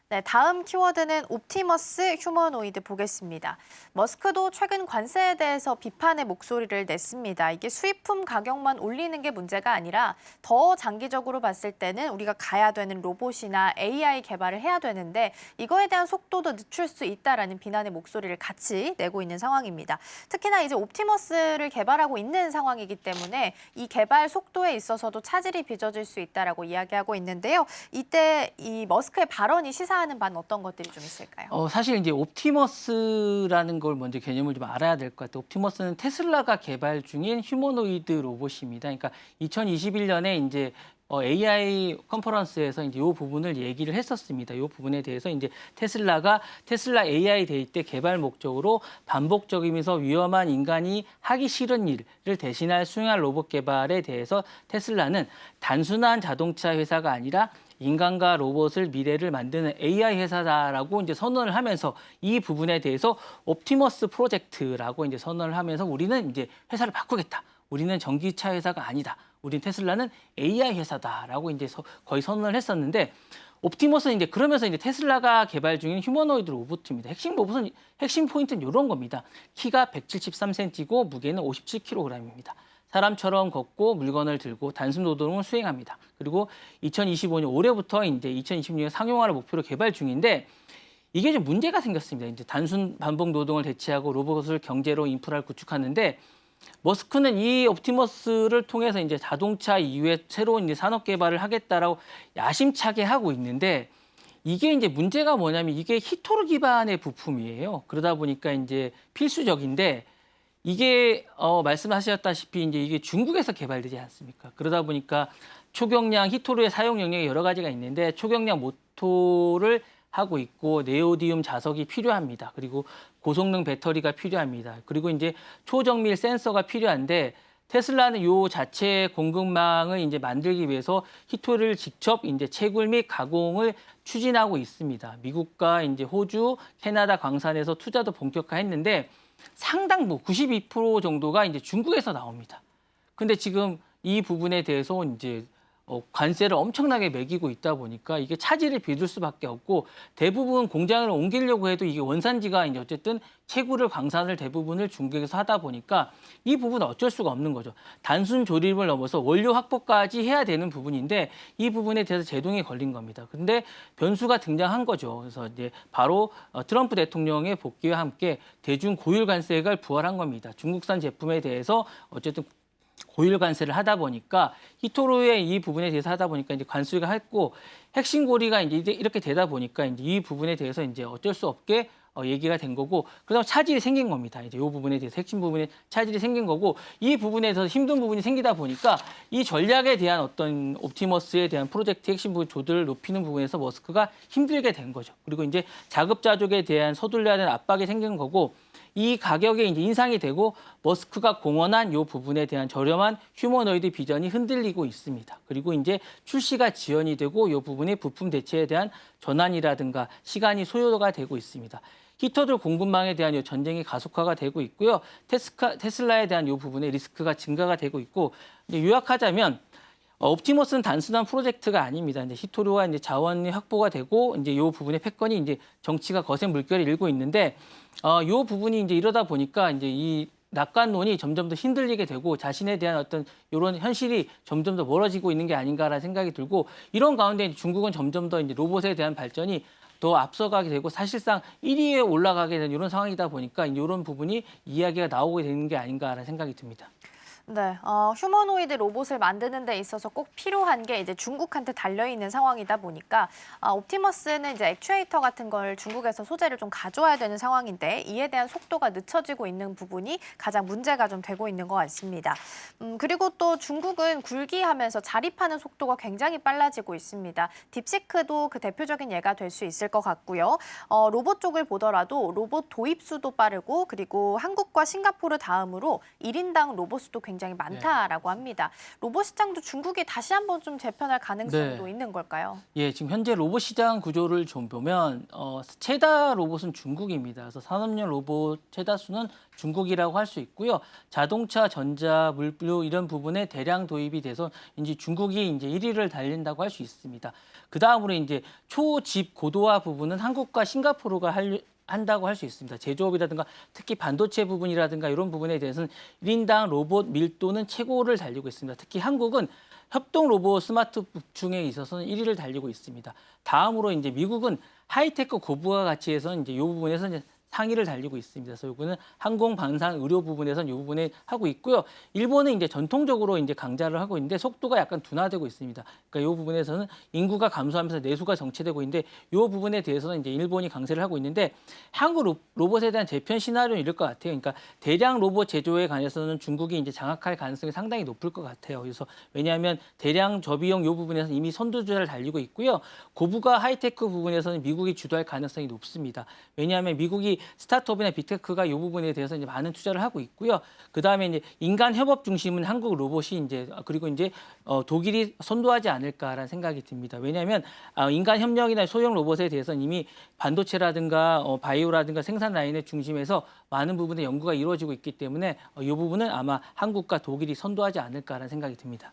네, 다음 키워드는 옵티머스 휴머노이드 보겠습니다. 머스크도 최근 관세에 대해서 비판의 목소리를 냈습니다. 이게 수입품 가격만 올리는 게 문제가 아니라 더 장기적으로 봤을 때는 우리가 가야 되는 로봇이나 AI 개발을 해야 되는데 이거에 대한 속도도 늦출 수 있다라는 비난의 목소리를 같이 내고 있는 상황입니다. 특히나 이제 옵티머스를 개발하고 있는 상황이기 때문에 이 개발 속도에 있어서도 차질이 빚어질 수 있다라고 이야기하고 있는데요. 이때 이 머스크의 발언이 시사하는 바는 어떤 것들이 좀 있을까요? 사실 이제 옵티머스라는 걸 먼저 개념을 좀 알아야 될 것 같아요. 옵티머스는 테슬라가 개발 중인 휴머노이드 로봇입니다. 그러니까 2021년에 이제 AI 컨퍼런스에서 이제 이 부분을 얘기를 했었습니다. 이 부분에 대해서 이제 테슬라가 테슬라 AI 데이 때 개발 목적으로 반복적이면서 위험한 인간이 하기 싫은 일을 대신할 수행할 로봇 개발에 대해서 테슬라는 단순한 자동차 회사가 아니라 인간과 로봇을 미래를 만드는 AI 회사다라고 이제 선언을 하면서 이 부분에 대해서 옵티머스 프로젝트라고 이제 선언을 하면서 우리는 이제 회사를 바꾸겠다. 우리는 전기차 회사가 아니다. 우린 테슬라는 AI 회사다라고 이제 거의 선언을 했었는데 옵티머스는 이제 그러면서 이제 테슬라가 개발 중인 휴머노이드 로봇입니다. 핵심 포인트는 이런 겁니다. 키가 173cm고 무게는 57kg입니다. 사람처럼 걷고 물건을 들고 단순 노동을 수행합니다. 그리고 2025년 올해부터 이제 2026년 상용화를 목표로 개발 중인데 이게 좀 문제가 생겼습니다. 이제 단순 반복 노동을 대체하고 로봇을 경제로 인프라를 구축하는데 머스크는 이 옵티머스를 통해서 이제 자동차 이후에 새로운 이제 산업 개발을 하겠다라고 야심차게 하고 있는데 이게 이제 문제가 뭐냐면 이게 히토르 기반의 부품이에요. 그러다 보니까 이제 필수적인데 이게 말씀하셨다시피 이제 이게 중국에서 개발되지 않습니까? 그러다 보니까 초경량 히토르의 사용 영역이 여러 가지가 있는데 초경량 모터를 하고 있고 네오디움 자석이 필요합니다. 그리고 고성능 배터리가 필요합니다. 그리고 이제 초정밀 센서가 필요한데 테슬라는 요 자체 공급망을 이제 만들기 위해서 히토르를 직접 이제 채굴 및 가공을 추진하고 있습니다. 미국과 이제 호주, 캐나다 광산에서 투자도 본격화했는데 상당부 92% 정도가 이제 중국에서 나옵니다. 근데 지금 이 부분에 대해서 이제 관세를 엄청나게 매기고 있다 보니까 이게 차질을 빚을 수밖에 없고 대부분 공장을 옮기려고 해도 이게 원산지가 이제 어쨌든 채굴을 광산을 대부분을 중국에서 하다 보니까 이 부분은 어쩔 수가 없는 거죠. 단순 조립을 넘어서 원료 확보까지 해야 되는 부분인데 이 부분에 대해서 제동이 걸린 겁니다. 근데 변수가 등장한 거죠. 그래서 이제 바로 트럼프 대통령의 복귀와 함께 대중 고율 관세가 부활한 겁니다. 중국산 제품에 대해서 어쨌든 고율 관세를 하다 보니까 히토르의 이 부분에 대해서 하다 보니까 이제 관수가 했고 핵심 고리가 이제 이렇게 되다 보니까 이제 이 부분에 대해서 이제 어쩔 수 없게 얘기가 된 거고 그다음 차질이 생긴 겁니다. 이제 이 부분에 대해서 핵심 부분에 차질이 생긴 거고 이 부분에 대해서 힘든 부분이 생기다 보니까 이 전략에 대한 어떤 옵티머스에 대한 프로젝트 핵심 부분 조절을 높이는 부분에서 머스크가 힘들게 된 거죠. 그리고 이제 자급자족에 대한 서둘러야 되는 압박이 생긴 거고 이 가격에 이제 인상이 되고 머스크가 공언한 이 부분에 대한 저렴한 휴머노이드 비전이 흔들리고 있습니다. 그리고 이제 출시가 지연이 되고 이 부분의 부품 대체에 대한 전환이라든가 시간이 소요가 되고 있습니다. 히터들 공급망에 대한 이 전쟁이 가속화가 되고 있고요. 테슬라에 대한 이 부분의 리스크가 증가가 되고 있고 이제 요약하자면 옵티머스는 단순한 프로젝트가 아닙니다. 이제 히토르와 이제 자원이 확보가 되고 이제 이 부분의 패권이 이제 정치가 거센 물결을 일고 있는데 이 부분이 이제 이러다 보니까 이제 이 낙관론이 점점 더 흔들리게 되고 자신에 대한 어떤 이런 현실이 점점 더 멀어지고 있는 게 아닌가라는 생각이 들고 이런 가운데 중국은 점점 더 이제 로봇에 대한 발전이 더 앞서가게 되고 사실상 1위에 올라가게 되는 이런 상황이다 보니까 이런 부분이 이야기가 나오게 되는 게 아닌가라는 생각이 듭니다. 네, 휴머노이드 로봇을 만드는 데 있어서 꼭 필요한 게 이제 중국한테 달려있는 상황이다 보니까 옵티머스는 이제 액추에이터 같은 걸 중국에서 소재를 좀 가져와야 되는 상황인데 이에 대한 속도가 늦춰지고 있는 부분이 가장 문제가 좀 되고 있는 것 같습니다. 그리고 또 중국은 굴기하면서 자립하는 속도가 굉장히 빨라지고 있습니다. 딥시크도 그 대표적인 예가 될 수 있을 것 같고요. 로봇 쪽을 보더라도 로봇 도입 수도 빠르고 그리고 한국과 싱가포르 다음으로 1인당 로봇 수도 굉장히 굉장히 많다라고 합니다. 로봇 시장도 중국이 다시 한번 좀 재편할 가능성도 네. 있는 걸까요? 예, 지금 현재 로봇 시장 구조를 좀 보면 최다 로봇은 중국입니다. 그래서 산업용 로봇 최다 수는 중국이라고 할 수 있고요. 자동차, 전자, 물류 이런 부분에 대량 도입이 돼서 이제 중국이 이제 1위를 달린다고 할 수 있습니다. 그 다음으로 이제 초집 고도화 부분은 한국과 싱가포르가 한다고 할 수 있습니다. 제조업이라든가 특히 반도체 부분이라든가 이런 부분에 대해서는 1인당 로봇 밀도는 최고를 달리고 있습니다. 특히 한국은 협동 로봇 스마트 부충에 있어서는 1위를 달리고 있습니다. 다음으로 이제 미국은 하이테크 고부가 가치에서 이제 이 부분에서 이제 상위를 달리고 있습니다. 그래서 이거는 항공, 방산, 의료 부분에서는 이 부분에 하고 있고요. 일본은 이제 전통적으로 이제 강자를 하고 있는데 속도가 약간 둔화되고 있습니다. 그러니까 이 부분에서는 인구가 감소하면서 내수가 정체되고 있는데 이 부분에 대해서는 이제 일본이 강세를 하고 있는데 한국 로봇에 대한 재편 시나리오는 이럴 것 같아요. 그러니까 대량 로봇 제조에 관해서는 중국이 이제 장악할 가능성이 상당히 높을 것 같아요. 그래서 왜냐하면 대량 저비용 이 부분에서는 이미 선두주자를 달리고 있고요. 고부가 하이테크 부분에서는 미국이 주도할 가능성이 높습니다. 왜냐하면 미국이 스타트업이나 빅테크가 이 부분에 대해서 이제 많은 투자를 하고 있고요. 그 다음에 이제 인간 협업 중심은 한국 로봇이 이제 그리고 이제 독일이 선도하지 않을까라는 생각이 듭니다. 왜냐하면 인간 협력이나 소형 로봇에 대해서는 이미 반도체라든가 바이오라든가 생산 라인의 중심에서 많은 부분의 연구가 이루어지고 있기 때문에 이 부분은 아마 한국과 독일이 선도하지 않을까라는 생각이 듭니다.